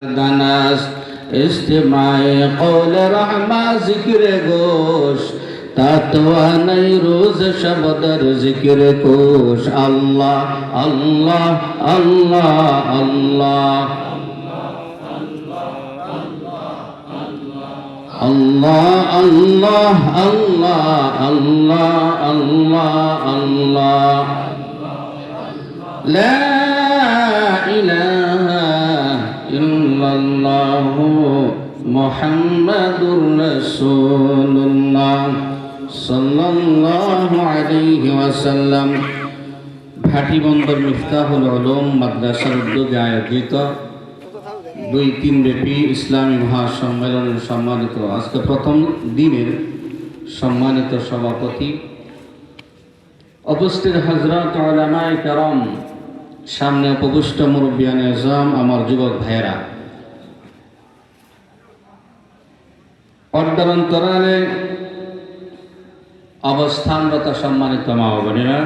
দানাস ইস্তেমায়ে কওলে রহমা জিকিরে গোশ তাতওয়া নাই রোজ শবদর জিকির কোশ আল্লাহ আল্লাহ আল্লাহ আল্লাহ আল্লাহ আল্লাহ আল্লাহ আল্লাহ আল্লাহ আল্লাহ লা ইলাহা ইল্লাল্লাহু মুহাম্মাদুর রাসূলুল্লাহ সাল্লাল্লাহু আলাইহি ওয়াসাল্লাম। ভাটিবন্দর মিফতাহুল উলুম মাদ্রাসার উদ্যোগে আয়োজিত 2-3 ব্যাপী ইসলামী মহাসম্মেলনের সম্মানিত আজকে প্রথম দিনের সম্মানিত সভাপতি, উপস্থিত হযরত উলামায়ে কেরাম, সামনে উপবিষ্ট মুরব্বিয়ানে আযম, আমার যুবক ভাইয়েরা, পর্দার অন্তরালে অবস্থানরত সম্মানিত মা ও বোনেরা,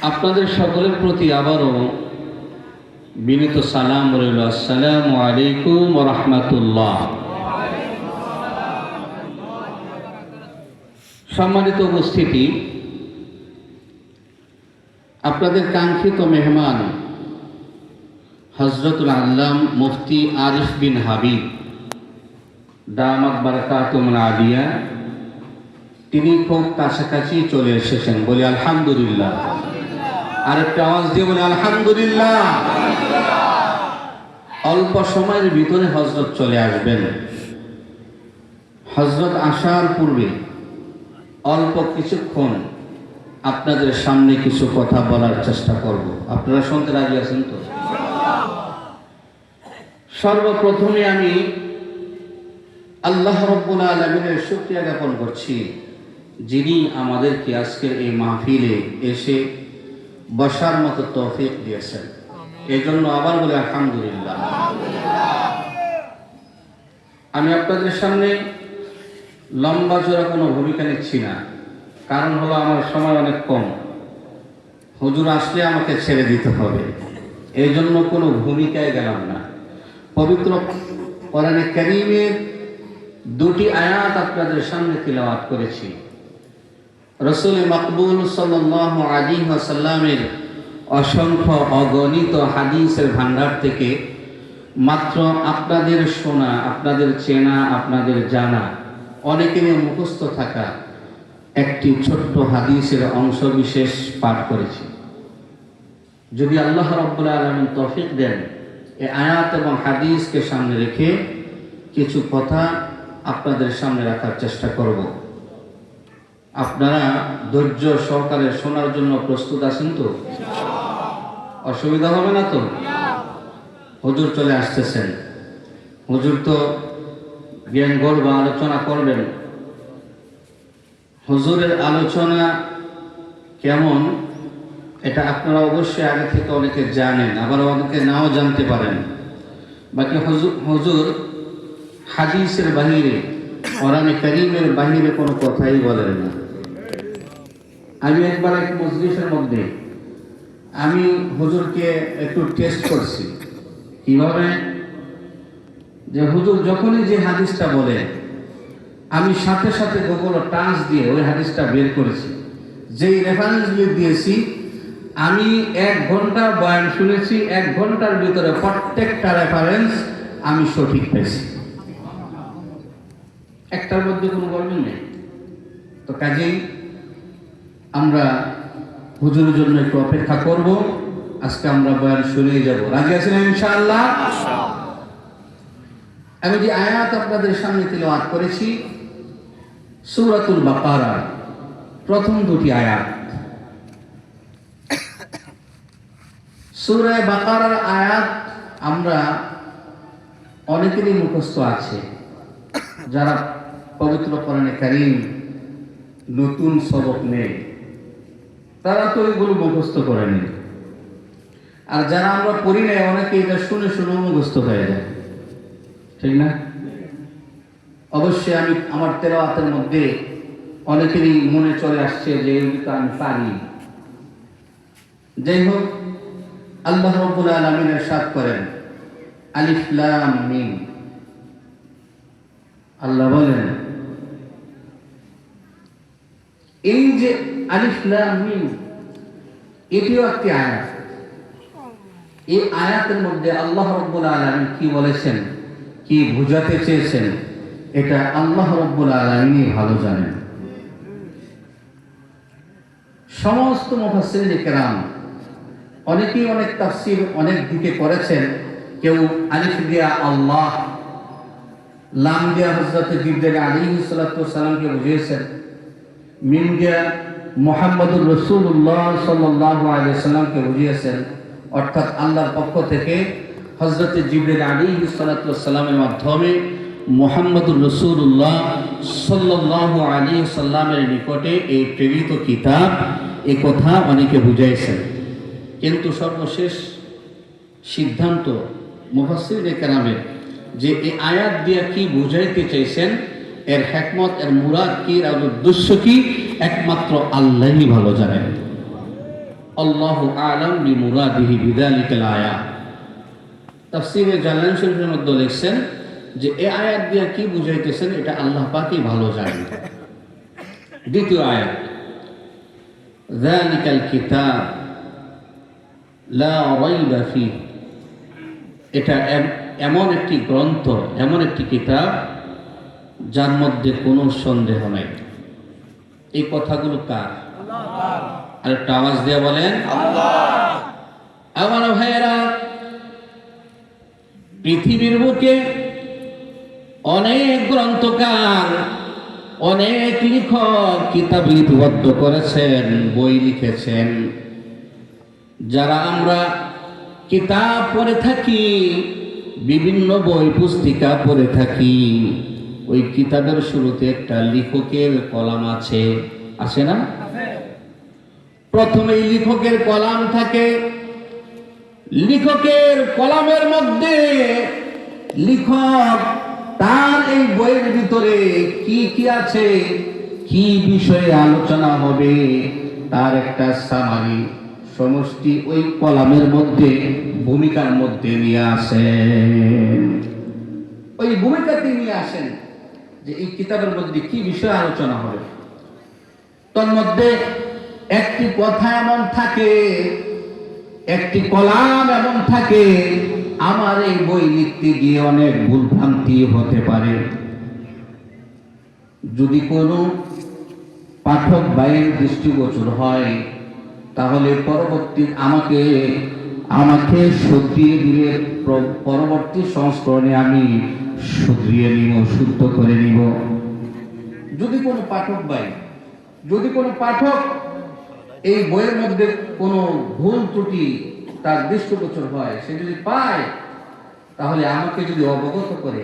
আপনাদের সকলের প্রতি আবারও বিনীত সালাম রইল। আসসালামু আলাইকুম ওয়া রাহমাতুল্লাহ। সম্মানিত উপস্থিতি, আপনাদের কাঙ্ক্ষিত মেহমান হযরতুল আল্লাম মুফতি আরিফ বিন হাবিব দামাত বারাকাতুহুল আলিয়া, তিনি খুব কাছাকাছি চলে এসেছেন। বলি আলহামদুলিল্লাহ। আরেকটা আওয়াজ দিয়ে বলি আলহামদুলিল্লাহ। অল্প সময়ের ভিতরে হযরত চলে আসবেন। হযরত আসার পূর্বে অল্প কিছুক্ষণ আপনাদের সামনে কিছু কথা বলার চেষ্টা করব। আপনারা শুনতে রাজি আছেন তো? সর্বপ্রথমে আমি আল্লাহ রাব্বুল আলামিনের শুকরিয়া জ্ঞাপন করছি, যিনি আমাদেরকে আজকের এই মাহফিলে এসে বসার মতো তৌফিক দিয়েছেন। এই জন্য আবার বলি আলহামদুলিল্লাহ। আমি আপনাদের সামনে লম্বা চড়া কোনো ভূমিকা নিচ্ছি না, কারণ হলো আমার সময় অনেক কম। হুজুর আসলে আমাকে ছেড়ে দিতে হবে, এই জন্য কোনো ভূমিকায় গেলাম না। পবিত্র কোরআনে কারীমের 2টি আয়াত আপনাদের সামনে তিলাওয়াত করেছি। রাসূল মাকবুল সাল্লাল্লাহু আলাইহি ওয়াসাল্লামের অসংখ্য অগণিত হাদিসের ভান্ডার থেকে মাত্র আপনাদের শোনা, আপনাদের চেনা, আপনাদের জানা, অনেকেরই মুখস্থ থাকা একটি ছোট্ট হাদিসের অংশ বিশেষ পাঠ করেছি। যদি আল্লাহ রাব্বুল আলামিন তৌফিক দেন, এই আয়াত এবং হাদিসকে সামনে রেখে কিছু কথা আপনাদের সামনে রাখার চেষ্টা করব। আপনারা ধৈর্য সহকারে শোনার জন্য প্রস্তুত আছেন তো? অসুবিধা হবে না তো? হুজুর চলে আসতেছেন। হুজুর তো জ্ঞান গর্ব আলোচনা করবেন। হুজুরের আলোচনা কেমন এটা আপনারা অবশ্যই আগে থেকে অনেকে জানেন, আবার অনেকে নাও জানতে পারেন। বাকি হুজুর হাদিসের বাহিরে, কোরআনে কারীমের বাহিরে কোনো কথাই বলেন না। আমি একবার এক মজলিসের মধ্যে আমি হুজুরকে একটু টেস্ট করছি। কিভাবে? যে হুজুর যখনই যে হাদিসটা বলে, আমি সাথে সাথে গুগল টাচ দিয়ে ওই হাদিসটা বের করেছি। যেই রেফারেন্সগুলি দিয়েছি, আমি 1 ঘন্টা বয়ান শুনেছি, 1 ঘন্টার ভিতরে প্রত্যেকটা রেফারেন্স আমি সঠিক পেয়েছি। একটার মধ্যে কোনো গরমিল নেই। তো কাজেই আমরা হুজুরের জন্য একটু অপেক্ষা করব। আজকে আমরা বয়ান শুনেই যাব। রাজি আছেন ইনশাআল্লাহ? আমি যে আয়াত আপনাদের সামনে তিলাওয়াত করেছি, সূরাতুল বাকারার প্রথম 2টি আয়াত। সূরা বাকারার আয়াত আমরা অনেকেরই মুখস্থ আছে। যারা পবিত্র কোরআনে কারীম নতুন সবক নেই, তারা তো এগুলো মুখস্থ করেনি। আর যারা আমরা পড়ি না, অনেকে এটা শুনে শুনে মুখস্থ হয়ে যায়, ঠিক না? অবশ্যই আমি আমার তেলাওয়াতের মধ্যে অনেকেরই মনে চলে আসছে যে এগুলো আমি পারি। যাই হোক, আল্লাহ রাব্বুল আলামিন ইরশাদ করেন আলিফ লাম মিম। আল্লাহ বলেন এই যে আলিফ লাম মিম এটিও একটি আয়াত। এই আয়াতের মধ্যে আল্লাহ রাব্বুল আলামিন কি বলেছেন, কি বুঝাতে চেয়েছেন, এটা আল্লাহ রাব্বুল আলামিনই ভালো জানেন। সমস্ত মুফাসসিরিন কেরাম অনেকেই অনেক তাফসীর অনেক দিকে করেছেন। কেউ আলিফ দিয়া আল্লাহ, লাম দিয়া হযরত জিবরাইল আলাইহিস সালাতু ওয়াস সালামকে বুঝিয়েছেন, মিম দিয়া মুহাম্মদুর রাসূলুল্লাহ সাল্লাল্লাহু আলাইহি ওয়াসাল্লামকে বুঝিয়েছেন। অর্থাৎ আল্লাহর পক্ষ থেকে হযরত জিবরাইল আলাইহিস সালাতু ওয়াস সালামের মাধ্যমে মুহাম্মদুর রাসূলুল্লাহ সাল্লাল্লাহু আলাইহি ওয়াসাল্লামের নিকটে এই প্রেরিত কিতাব, এই কথা অনেকে বুঝাইছেন। কিন্তু সর্বশেষ সিদ্ধান্ত মুফাসসিরিন কেরামের যে এই আয়াত দিয়ে কি বুঝাইতে চাইছেন, এর হিকমত, এর মুরাদ কি, এর উদ্দেশ্য কি, একমাত্র আল্লাহই ভালো জানেন। আল্লাহু আ'লাম বিমুরাদিহি বিযালিকাল আয়াত। তাফসীরে জালালাইন শরীফের মধ্যে লিখছেন যে এই আয়াত দিয়ে কি বুঝাইতেছেন এটা আল্লাহ পাকই ভালো জানেন। দ্বিতীয় আয়াত, যালিকাল কিতাব লা রাইবা ফীহ, এটা এমন একটি গ্রন্থ, এমন একটি কিতাব যার মধ্যে কোনো সন্দেহ নাই। এই কথাগুলো কার? আল্লাহ। আর একটা আওয়াজ দিয়ে বলেন আল্লাহ। আমার ভাইয়েরা, পৃথিবীর বুকে অনেক গ্রন্থকার, অনেক লেখক কিতাব লিপিবদ্ধ করেছেন, বই লিখেছেন। যারা আমরা কিতাব পড়ে থাকি, বিভিন্ন বই পুস্তিকা পড়ে থাকি, ওই কিতাবের শুরুতে একটা লেখকের কলাম আছে, আছে না? প্রথমেই লেখকের কলাম থাকে। লেখকের কলামের মধ্যে লেখক তার এই বইয়ের ভিতরে কি কি আছে, কি বিষয়ে আলোচনা হবে, তার একটা সামারি, সমষ্টি ওই কলামের মধ্যে, ভূমিকার মধ্যে নিয়ে আসেন। ওই ভূমিকাতে নিয়ে আসেন যে এই কিতাবের মধ্যে কি বিষয়ে আলোচনা হবে। তার মধ্যে একটি কথা এমন থাকে, একটি কলাম এমন থাকে, আমার এই বই লিখতে গিয়ে অনেক ভুল ভ্রান্তি হতে পারে। যদি কোনো পাঠক ভাইয়ের দৃষ্টিগোচর হয়, তাহলে পরবর্তী আমাকে শুধরিয়ে দিলে পরবর্তী সংস্করণে আমি শুধরিয়ে নিব, শুদ্ধ করে নিব। যদি কোনো পাঠক ভাই, যদি কোনো পাঠক এই বইয়ের মধ্যে কোনো ভুল ত্রুটি তার দৃষ্টিগোচর হয়, সে যদি পায়, তাহলে আমাকে যদি অবগত করে,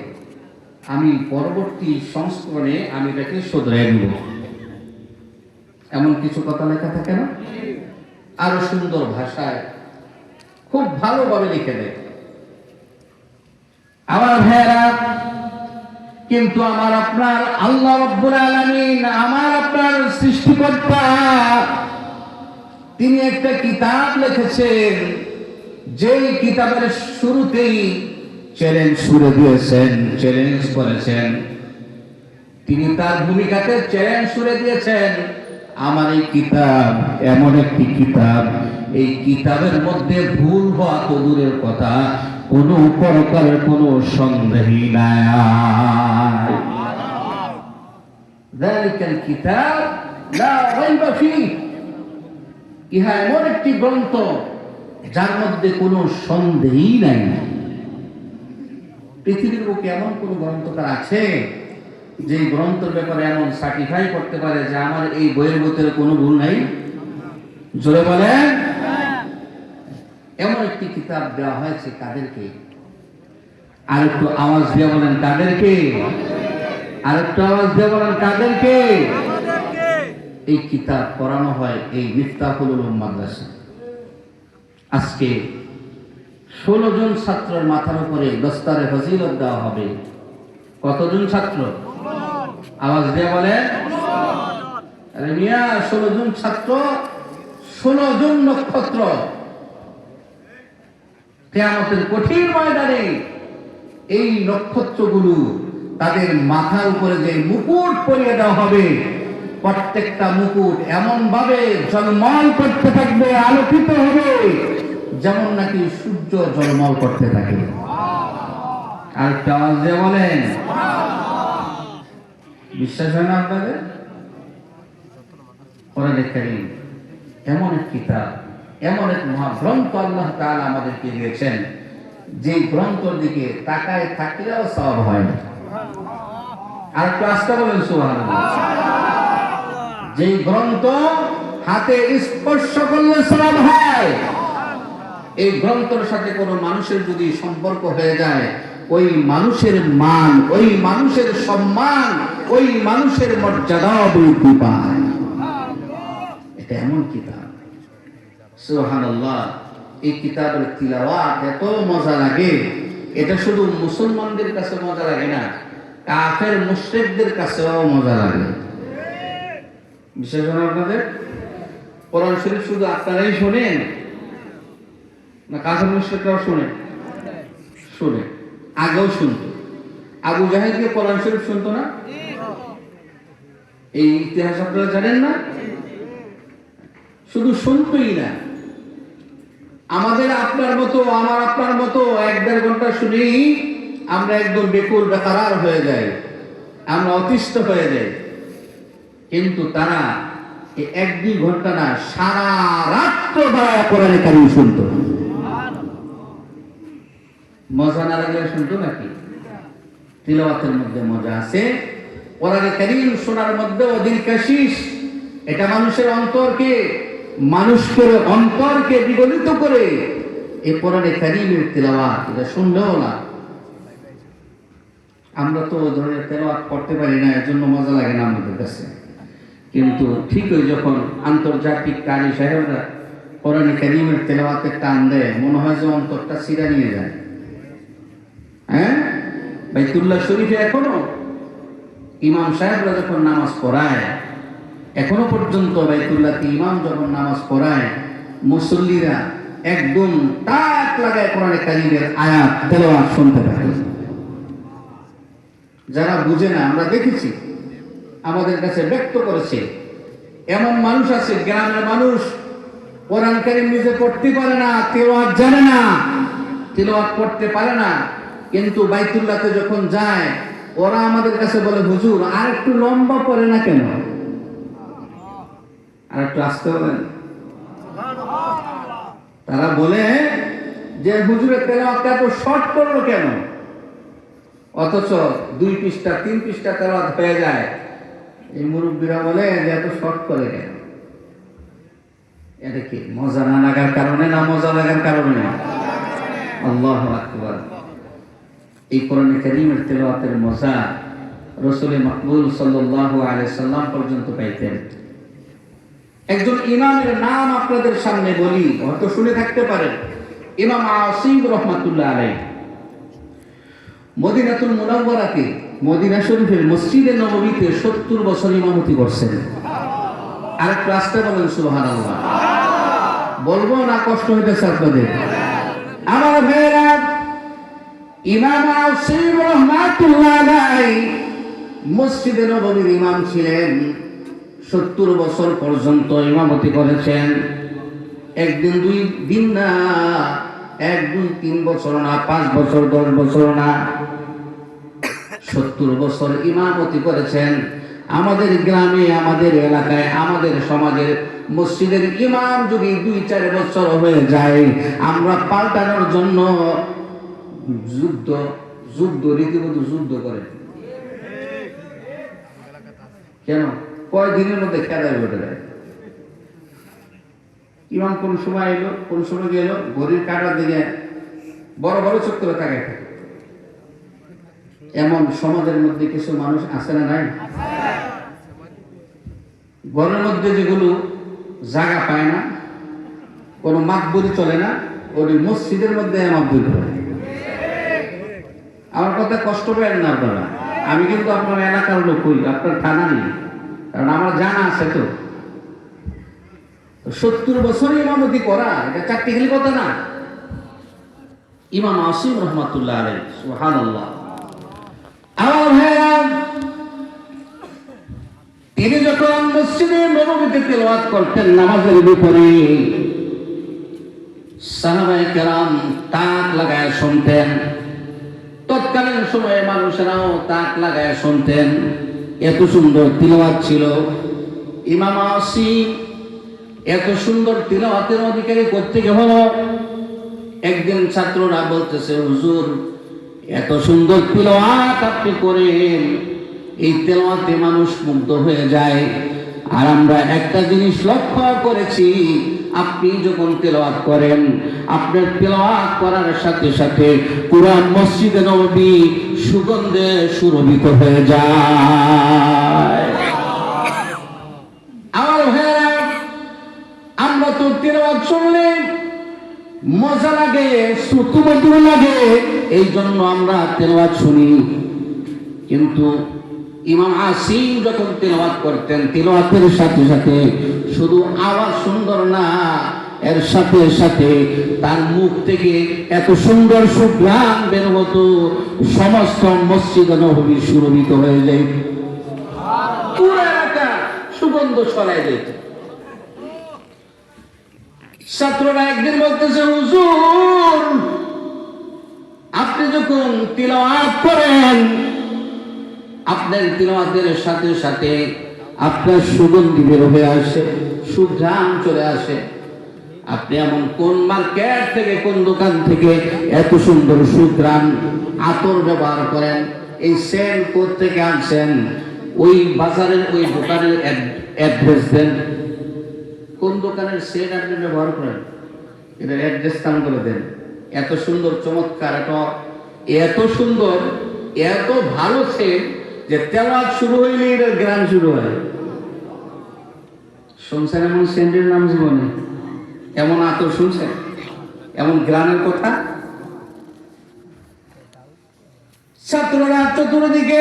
আমি পরবর্তী সংস্করণে আমি এটাকে শুধরিয়ে নিব। এমন কিছু কথা লেখা থাকে না? আরো সুন্দর ভাষায় খুব ভালোভাবে লিখে দেয় আমার ভাইয়েরা। কিন্তু আমার আপনার আল্লাহ রাব্বুল আলামিন, আমার আপনার সৃষ্টিকর্তা, তিনি একটা কিতাব লিখেছেন, যেই কিতাবের শুরুতেই চ্যালেঞ্জ ছুড়ে দিয়েছেন, চ্যালেঞ্জ করেছেন। তিনি তার ভূমিকাতে চ্যালেঞ্জ ছুড়ে দিয়েছেন, আমার এই কিতাব এমন একটি কিতাব, এই কিতাবের মধ্যে ভুল হওয়া তো দূরের কথা, কোনো প্রকারের কোনো সন্দেহই নাই। যালিকাল কিতাব লা রাইবা ফীহ, ইহা এমন একটি গ্রন্থ যার মধ্যে কোনো সন্দেহই নাই। পৃথিবীর বুকে এমন কোন গ্রন্থকার আছে যে গ্রন্থের ব্যাপারে এমন সার্টিফাই করতে পারে যে আমার এই বইয়ের ভিতরে কোনো ভুল নাই? জোরে বলেন। এমন একটি কিতাব দেওয়া হয়েছে কাদেরকে? আর একটু আওয়াজ দিয়ে বলেন কাদেরকে? আর একটু আওয়াজ দিয়ে বলেন কাদেরকে? এই কিতাব পড়ানো হয় এই মিফতাহুল উলুম মাদ্রাসা। আজকে 16 জন ছাত্রের মাথার উপরে দস্তারে ফজিলত দেওয়া হবে। কতজন ছাত্র? আওয়াজ দিয়ে বলে। আরে মিয়া, 16 জন ছাত্র, 16 জন নক্ষত্র। কিয়ামতের কঠিন ময়দানে এই নক্ষত্রগুলো তাদের মাথার উপরে যে মুকুট পরিয়ে দেওয়া হবে, প্রত্যেকটা মুকুট এমন ভাবে ঝলমল করতে থাকবে, আলোকিত হবে, যেমন নাকি সূর্য ঝলমল করতে থাকে। আর আওয়াজ দিয়ে বলেন, বিশ্বাস হয় না আপনাদের? কোরআনে কারীম এমন এক কিতাব, এমন এক মহাগ্রন্থ আল্লাহ তাআলা আমাদেরকে দিয়েছেন, যে গ্রন্থের দিকে তাকায় থাকলেও সওয়াব হয় না। আর ক্লাসটা বলেন সুবহানাল্লাহ। যে গ্রন্থ হাতে স্পর্শ করলে সওয়াব হয়, এই গ্রন্থের সাথে কোনো মানুষের যদি সম্পর্ক হয়ে যায়, ওই মানুষের মান, ওই মানুষের সম্মান, ওই মানুষের মর্যাদা বৃদ্ধি পায়। এটা এমন কিতাব, সুবহানাল্লাহ। এই কিতাবের তিলাওয়াত এত মজা লাগে, এটা শুধু মুসলমানদের কাছে মজা লাগে না, কাফের মুশরিকদের কাছেও মজা লাগে। বিশেষ করে আপনাদের কোরআন শরীফ শুধু আপনারাই শোনেন না কাফের মুশরিকরাও শোনে? শুনে, আগেও শুনতো। আবু জাহেলকে কোরআন শরীফ শুনতো না? এই ইতিহাস আপনারা জানেন না? শুধু শুনতোই না, আমাদের আপনার মতো, আমার আপনার মতো 1-1.5 ঘন্টা শুনেই আমরা একদম বেকুল বেকারার হয়ে যাই, আমরা অতিষ্ঠ হয়ে যাই। কিন্তু তারা এই 1-2 ঘন্টা না, সারা রাত্র ধরে কোরআনে কারীম শুনতো। মজা না লাগলে শুনতো নাকি? তিলাওয়াতের মধ্যে মজা আছে, কোরআনে কারীম শোনার মধ্যে অদিল কাশিস। এটা মানুষের অন্তরকে বিগলিত করে এই কোরআনে কারীমের তিলাওয়াত, এটা শুনলেও না। আমরা তো ধরে তেলাওয়াত করতে পারি না, এর জন্য মজা লাগে না আমাদের কাছে। কিন্তু ঠিকই যখন আন্তর্জাতিক কারি সাহেবরা কোরআনে কারীমের তেলাওয়াতের টান দেয়, মনে হয় যে অন্তরটা সিরা নিয়ে যায়। হ্যাঁ, বাইতুল্লাহ শরীফে এখনো ইমাম সাহেবরা যখন নামাজ পড়ায়, এখনো পর্যন্ত বাইতুল্লাহতে ইমাম যখন নামাজ পড়ায়, মুসল্লিরা একদম টাক লাগায় কোরআনে কারীমের আয়াত তেলাওয়াত শুনতে পারে। যারা বুঝে না, আমরা দেখেছি, আমাদের কাছে ব্যক্ত করেছে, এমন মানুষ আছে, গ্রামের মানুষ কোরআন কারীম নিজে পড়তে পারে না, তেলাওয়াত জানে না, তেলাওয়াত পড়তে পারে না, কিন্তু বাইতুল্লাহতে যখন যায় ওরা আমাদের কাছে বলে, হুজুর আর একটু লম্বা পড়ে না কেন? আর একটু আসতে বলেন। তারা বলে যে হুজুরের তেলাওয়াতটা এত শর্ট করলো কেন? অথচ 2 পৃষ্ঠা 3 পৃষ্ঠা তেলাওয়াত হয়ে যায়। এই মুরব্বীরা বলে যে এত শর্ট করে কেন? এটা কি মজা না লাগার কারণে না মজা লাগার কারণে? আল্লাহু আকবার। এই কোরআনে কারীমের তেলাওয়াতের মজা রাসূল মাকবুল সাল্লাল্লাহু আলাইহি সাল্লাম পর্যন্ত পাইতেন। একজন ইমামের নাম আপনাদের সামনে বলি, হয়তো শুনে থাকতে পারেন, ইমাম আসিম রাহমাতুল্লাহ আলাইহি। মদিনাতুল মুনাওয়ারাতে, মদিনা শরীফের মসজিদে নববীতে 70 বছর ইমামতি করছেন। আর ক্লাসটা বলেন সুবহানাল্লাহ। বলবো না কষ্ট হইতেছে আপনাদের? আমার ভাইরা, ইমাম আসিম রাহমাতুল্লাহ আলাইহি মসজিদে নববীর ইমাম ছিলেন। 70 বছর পর্যন্ত ইমামতি করেছেন। একদিন 2 দিন না, 1 2 3 বছর না, 5 বছর 10 বছর না, 70 বছর ইমামতি করেছেন। আমাদের গ্রামে, আমাদের এলাকায়, আমাদের সমাজের মসজিদের ইমাম যদি 2-4 বছর হয়ে যায়, আমরা পাল্টানোর জন্য রীতিমতো যুদ্ধ করে। কেন? কয়েকদিনের মধ্যে খেলায় ঘটে যায়। ইমাম কোন সময় এলো, কোন সময় গেল, ঘড়ির কাঁটার দিকে বড় বড় চোখ করে তাকায় থাকে। এমন সমাজের মধ্যে কিছু মানুষ আছে না নাই? ঘরের মধ্যে যেগুলো জায়গা পায় না, কোনো মাতবরি চলে না, ওই মসজিদের মধ্যে মাতবরি করে। আমার কথা কষ্ট পেলেন না আপনারা, আমি কিন্তু আপনার এলাকার লোক হই, আপনার থানা নেই, কারণ আমার জানা আছে। তো 70 বছর ইমামতি করা এটা চারটিখালি কথা না। ইমাম আসিম রহমাতুল্লাহ আলাইহি, সুবহানাল্লাহ। আমার ভাইরা, তিনি যখন মসজিদে নববীতে তেলাওয়াত করতেন নামাজের ভিতরে, সাহাবায়ে কেরাম তাক লাগায় শুনতেন। তৎকালীন সময়ে মানুষেরাও তাক লাগায় শুনতেন, এত সুন্দর তিলাওয়াত ছিল। ইমাম আসিম এত সুন্দর তিলাওয়াতের অধিকারী করতে হলো। একদিন ছাত্ররা বলতেছে, হুজুর এত সুন্দর তিলাওয়াত আপনি করেন, এই তেলাওয়াতে মানুষ মুগ্ধ হয়ে যায়। আর আমরা একটা জিনিস লক্ষ্য করেছি, আপনি যখন তেলাওয়াত করেন, আপনার তেলাওয়াত করার সাথে সাথে পুরা মসজিদে নববী সুগন্ধে সুরভিত হয়ে যায়। আমার ভাইরা, আমরা তো তেলাওয়াত শুনলে মজা লাগে, শ্রুতিমধুর লাগে, এই জন্য আমরা তেলাওয়াত শুনি। কিন্তু ইমাম আসিম যখন তেলাওয়াত করতেন, তেলাওয়াতের সাথে সাথে শুধু আওয়াজ সুন্দর না, এর সাথে সাথে তার মুখ থেকে এত সুন্দর সুঘ্রাণ বের হতো, সমস্ত মসজিদ নববী সুরভিত হয়ে যায়, পুরো এলাকা সুগন্ধ ছড়ায় যেত। ছাত্ররা একদিন বলতেছে, হুজুর আপনি যখন তিলাওয়াত করেন, আপনার তিলাওয়াতের সাথে সাথে আপনার সুগন্ধি বের হয়ে আসে, সুঘ্রাণ চলে আসে। আপনি এমন কোন মার্কেট থেকে, কোন দোকান থেকে এত সুন্দর সুঘ্রাণ আতর ব্যবহার করেন? এই সেন্ট কোথা থেকে আনছেন? ওই বাজারের ওই দোকানের অ্যাড্রেস দেন। কোন দোকানের সেন্ট আপনি ব্যবহার করেন, এটার অ্যাড্রেস নাম করে দেন। এত সুন্দর চমৎকার, এত সুন্দর, এত ভালো সেন্ট যে তেলাওয়াত শুরু হইলে এটার গ্রাম শুরু হয়। শুনছেন এমন সেন্টের নাম জীবনে? এমন আতর শুনছেন? এমন গ্রামের কথা? ছাত্ররা চতুর্দিকে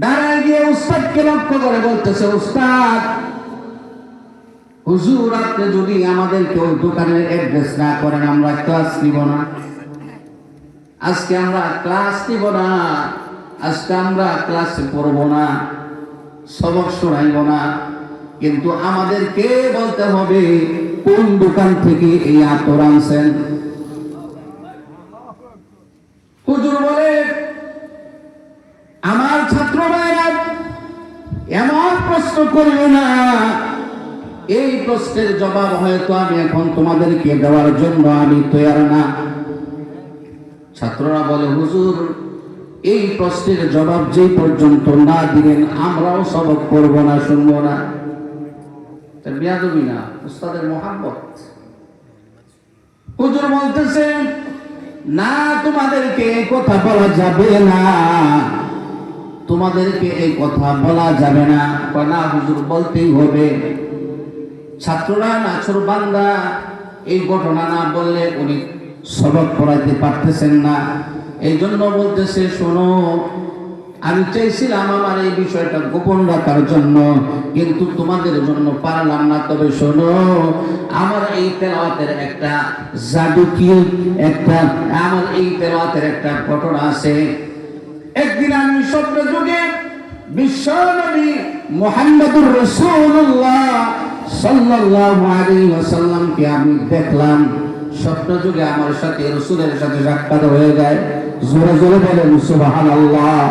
দাঁড়ায় গিয়ে উস্তাদকে লক্ষ্য করে বলতেছে, উস্তাদ হুজুর আপনি যদি আমাদেরকে ওই দোকানের অ্যাড্রেস না করেন, আমরা ক্লাস নিব না। আজকে আমরা ক্লাস নিব না, আজকে আমরা ক্লাসে পড়ব না, সবক শোনাইব না। কিন্তু আমাদেরকে বলতে হবে কোন দোকান থেকে এই আতর আনছেন। হুজুর বলে, আমার ছাত্র ভাইরা এমন প্রশ্ন করবে না, এই প্রশ্নের জবাব হয়তো আমি এখন তোমাদেরকে দেওয়ার জন্য আমি তৈয়ার না। ছাত্ররা বলে, হুজুর এই প্রশ্নের জবাব যে পর্যন্ত না দিবেন আমরাও সবক করব না, শুনবো না। বেয়াদবি না, উস্তাদের মহাব্বত। হুজুর বলতেছেন, না তোমাদেরকে এই কথা বলা যাবে না, তোমাদেরকে এই কথা বলা যাবে না। না হুজুর বলতেই হবে। ছাত্ররা নাছর বান্দা, এই ঘটনা না বললে উনি সবক পড়াইতে পারতেছেন না। এই জন্য বলতেছে, শোনো আমি চাইছিলাম আমার এই বিষয়টা গোপন রাখার জন্য, কিন্তু তোমাদের জন্য পারলাম না। তবে শোনো, আমার এই তেলাওয়াতের একটা জাদুকীয় আমার এই তেলাওয়াতের একটা ঘটনা আছে। একদিন আমি স্বপ্ন যুগে বিশ্বনবী মুহাম্মদুর রাসূলুল্লাহ সাল্লাল্লাহু আলাইহি ওয়াসাল্লামকে আমি দেখলাম। স্বপ্ন যুগে আমার সাথে রাসূলের সাথে সাক্ষাৎ হয়ে যায়। জোরে জোরে বলেন সুবহানাল্লাহ।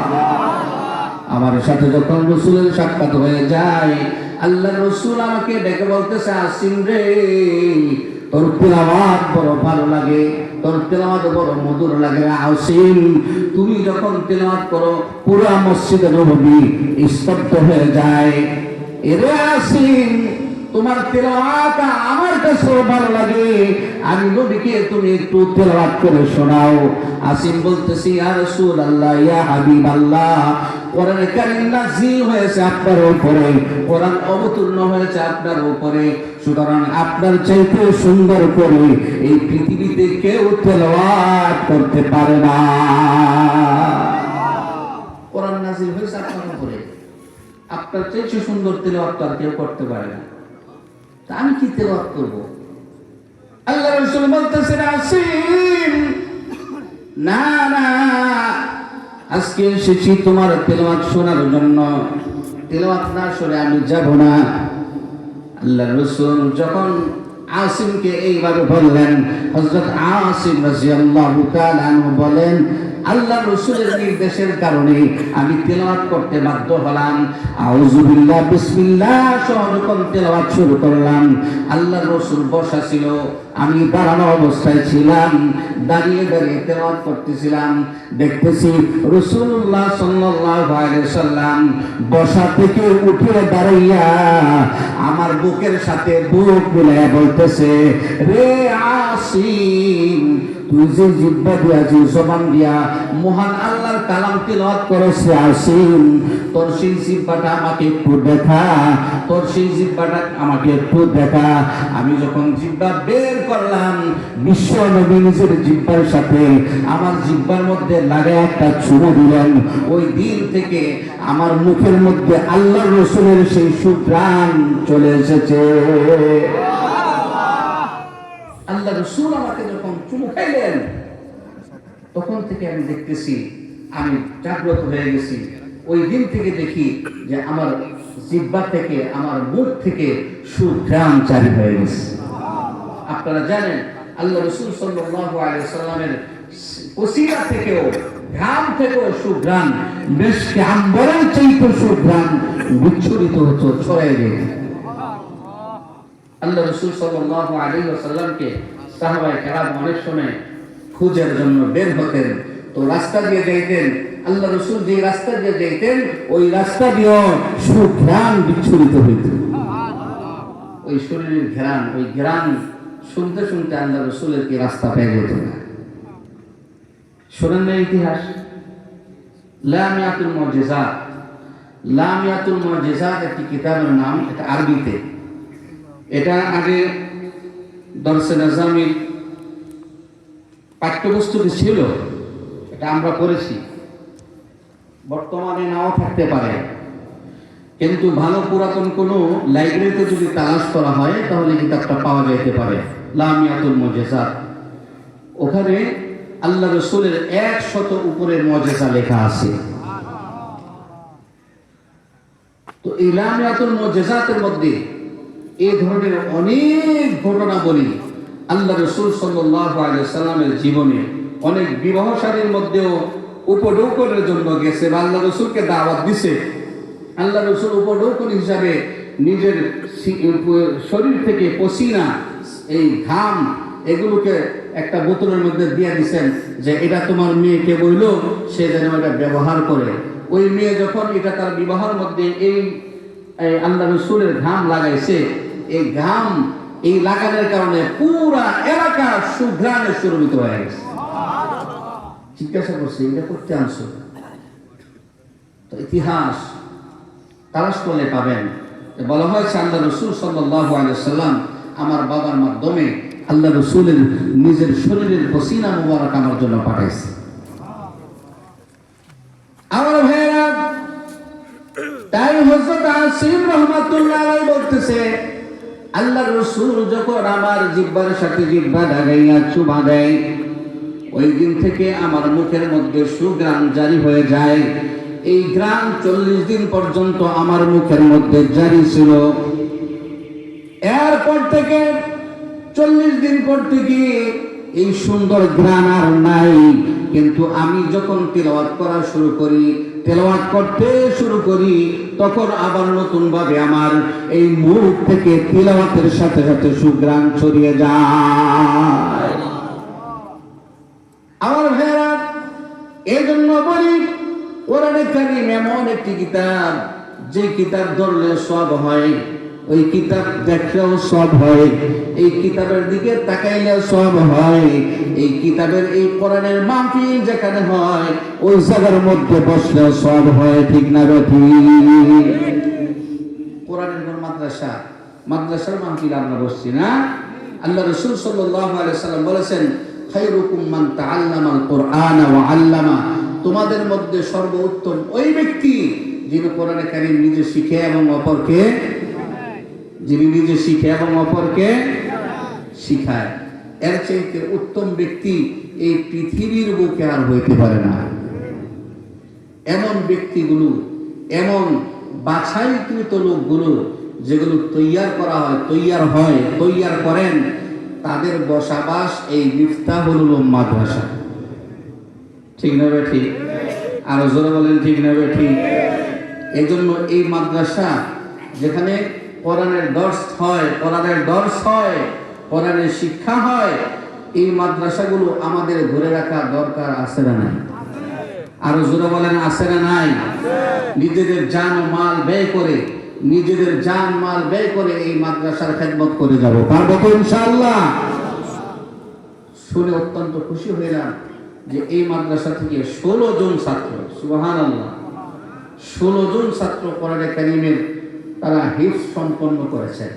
আমার সাথে যখন রাসূলের সাক্ষাৎ হয়ে যায়, আল্লাহর রাসূল আমাকে ডেকে বলতেছে, আসিম রে তোর তেলাওয়াত বড় ভালো লাগে, তোর তেলাওয়াত বড় মধুর লাগে। আসিম তুমি যখন তেলাওয়াত করো পুরো মসজিদে নববী স্তব্ধ হয়ে যায়। এরে আসিম তোমার তেলাওয়াত আমার কাছে ভালো লাগে, আমি নবীকে তুমি একটু তেলাওয়াত করে শোনাও। আসিম বলতেছি, ইয়া রাসূলুল্লাহ, ইয়া হাবিবাল্লাহ, কোরআন কারীম নাযিল হয়েছে আপনার উপরে, কোরআন অবতীর্ণ হয়েছে আপনার উপরে, সুতরাং আপনার চাইতে সুন্দর করে এই পৃথিবীতে কেউ তেলাওয়াত করতে পারে না। কোরআন নাযিল হয়েছে আপনার উপরে, আপনার চাইতে সুন্দর তেলাওয়াত আর কেউ করতে পারে না। আমি কি তেলাওয়াত করব? আল্লাহ রাসূল বলতেছেন আসিম, না না, আজকে এসেছি তোমার তেলাওয়াত শোনার জন্য, তেলাওয়াত না শুনে আমি যাব না। আল্লাহ রাসূল যখন আসিমকে এইভাবে বললেন, হযরত আসিম রাদিয়াল্লাহু তাআলা আনহু বলেন, আল্লাহ রাসূলের নির্দেশের কারণে আমি তেলাওয়াত করতে বাধ্য হলাম। আউযু বিল্লাহ বিসমিল্লাহ যখন তেলাওয়াত শুরু করলাম, আল্লাহ রাসূল বসা ছিল, আমি দাঁড়ানো অবস্থায় ছিলাম, দাঁড়িয়ে দাঁড়িয়ে তেলাওয়াত করতেছিলাম। দেখতেছি রাসূলুল্লাহ সাল্লাল্লাহু আলাইহি সাল্লাম বসা থেকে উঠে দাঁড়াইয়া আমার বুকের সাথে বুক মিলাইয়া বলতেছে, রে আসিম, তুই যে জিহ্বা দিয়া, যে জবান দিয়া মহান আল্লাহর কালাম তিলাওয়াত করছ আসিম, তোর সেই জিহ্বাটা আমাকে একটু দেখা, তোর সেই জিহ্বাটা আমাকে একটু দেখা। আমি যখন জিহ্বা বের করলাম, বিশ্ব নবী নিজের জিহ্বার সাথে আমার জিহ্বার মধ্যে লাগায় একটা চুমু দিলেন। ওই দিন থেকে আমার মুখের মধ্যে আল্লাহর রাসূলের সেই সুঘ্রাণ চলে এসেছে। আল্লাহ রাসূল আমাকে যখন চুমু খাইলেন, তখন থেকে আমি দেখতেছি আমি জাগ্রত হয়ে গেছি। ওই দিন থেকে দেখি যে আমার জিহ্বা থেকে, আমার মুখ থেকে সুঘ্রাণ জারি হয়ে গেছে। আপনারা জানেন আল্লাহ রাসূল সাল্লাল্লাহু আলাইহি সাল্লামের ওসিলা থেকেও, ঘাম থেকেও সুঘ্রাণ, মিশকে আম্বরের চাইতে সুঘ্রাণ বিচ্ছুরিত হতো, ছড়ায় গেছে। আল্লাহ রাসূল সাল্লাল্লাহু আলাইহি ওয়াসাল্লামকে সাহাবায়ে কেরাম অনেক সময় খোঁজার জন্য বের হতেন, তো রাস্তা দিয়ে যাইতেন। আল্লাহ রাসূল যে রাস্তা দিয়ে যাইতেন, ওই রাস্তা দিয়েও সুঘ্রাণ বিচ্ছুরিত হইত। ওই শরীরের ঘ্রাণ, ওই ঘ্রাণ শুনতে শুনতে আল্লাহ রাসূলের কি রাস্তা পেয়ে যেত না। শোনেন না ইতিহাস, লামিয়াতুল মুজিজাত। লামিয়াতুল মুজিজাত একটি কিতাবের নাম, এটা আরবিতে। এটা আগে দরসে নাজামির পাঠ্যপুস্তকে ছিল, এটা আমরা পড়েছি, বর্তমানে নাও থাকতে পারে, কিন্তু ভালো পুরাতন কোনো লাইব্রেরিতে যদি তালাশ করা হয় তাহলে কিতাবটা পাওয়া যেতে পারে, লামিয়াতুল মুজিজাত। ওখানে আল্লাহ রাসূলের 100 উপরের মুজিজা লেখা আছে। তো এই লামিয়াতুল মুজিজাতের মধ্যে এই ধরনের অনেক ঘটনা বলি আল্লাহ রাসূল সাল্লাল্লাহু আলাইহি সাল্লামের জীবনে। অনেক বিবাহ শাদীর মধ্যেও উপঢৌকনের জন্য গেছে, আল্লাহ রাসূলকে দাওয়াত দিছে। আল্লাহ রাসূল উপঢৌকন হিসাবে নিজের শরীর থেকে পসিনা, এই ঘাম, এগুলোকে একটা বোতলের মধ্যে দিয়ে দিচ্ছেন যে এটা তোমার মেয়েকে বইল, সে যেন এটা ব্যবহার করে। ওই মেয়ে যখন এটা তার বিবাহের মধ্যে এই আল্লাহ রাসূলের ঘাম লাগাইছে, এই ঘাম এই লাগানোর কারণে পুরা এলাকা সুঘ্রাণে সুরভিত হয়ে গেছে। জিজ্ঞাসা করছে, এটা করতে আনছো? তো ইতিহাস তালাশ করলে পাবেন, বলা হয়েছে আল্লাহ রাসূল সাল্লাল্লাহু আলাইহি সাল্লাম আমার বাবার মাধ্যমে আল্লাহ রাসূলের নিজের শরীরের পসিনা মুবারক আমার জন্য পাঠাইছে। আমার ভাইরা, তাই হযরত আসিম রাহমাতুল্লাহ আলাইহি বলতেছে, আল্লাহ রাসূল যখন আমার জিহ্বার সাথে জিহ্বা লাগাইয়া চুমা দেয়, ওই দিন থেকে আমার মুখের মধ্যে সুঘ্রাণ জারি হয়ে যায়। এই ঘ্রাণ 40 দিন পর্যন্ত আমার মুখের মধ্যে জারি ছিল। এরপর থেকে 40 দিন পর থেকে এই সুন্দর ঘ্রাণ আর নাই। কিন্তু আমি যখন তিলাওয়াত করা শুরু করি, তেলাওয়াত করতে শুরু করি, তখন আবার নতুন ভাবে আমার এই মুখ থেকে তিলাওয়াতের সাথে সাথে সুঘ্রাণ ছড়িয়ে যায়। আমার ভাইরা, এই জন্য বলি কোরআনে কারীম এমন একটি কিতাব, যে কিতাব ধরলে সব হয়, ওই কিতাব দেখলেও সব হয়, এই কিতাবের দিকে তাকাইলেও সব হয়। এই কিতাবের, এই কোরআনের মাহফিল যেখানে হয়, ওই জায়গার মধ্যে বসলেও সব হয়, ঠিক না বেঠি? কোরআনের কোন মাদ্রাসা, মাদ্রাসার মাহফিল আমরা বসছি না? আল্লাহ রাসূল সাল্লাল্লাহু আলাইহি সাল্লাম বলেছেন, খায়রুকুম মান তাআল্লামাল কুরআনা ওয়া আল্লামা, তোমাদের মধ্যে সর্বোত্তম ওই ব্যক্তি যিনি কোরআনে কারীম নিজে শিখে এবং অপরকে, যিনি নিজে শিখে এবং অপরকে শিখায়। এর চাইতে উত্তম ব্যক্তি এই পৃথিবীর বুকে আর হইতে পারে না। এমন ব্যক্তিগুলো, এমন বাছাইকৃত লোকগুলো যেগুলো তৈয়ার করা হয়, তৈয়ার করেন, তাদের বসবাস এই মিফতাহুল উলুম মাদ্রাসা। ঠিক না বে ঠিক? আরো জোরে বলেন ঠিক না বে ঠিক? এই জন্য এই মাদ্রাসা যেখানে কোরআনের দর্স হয়, কোরআনের শিক্ষা হয়, এই মাদ্রাসাগুলো আমাদের ধরে রাখা দরকার আছে না নাই? আরো জোরে বলেন আছে না নাই? নিজেদের জান ও মাল ব্যয় করে এই মাদ্রাসার খেদমত করে যাব, পারবো তো ইনশাআল্লাহ? শুনে অত্যন্ত খুশি হইলাম যে এই মাদ্রাসা থেকে 16 জন ছাত্র, সুবহানাল্লাহ, 16 জন ছাত্র কোরআনে কারীমের তারা হিফজ সম্পন্ন করেছেন।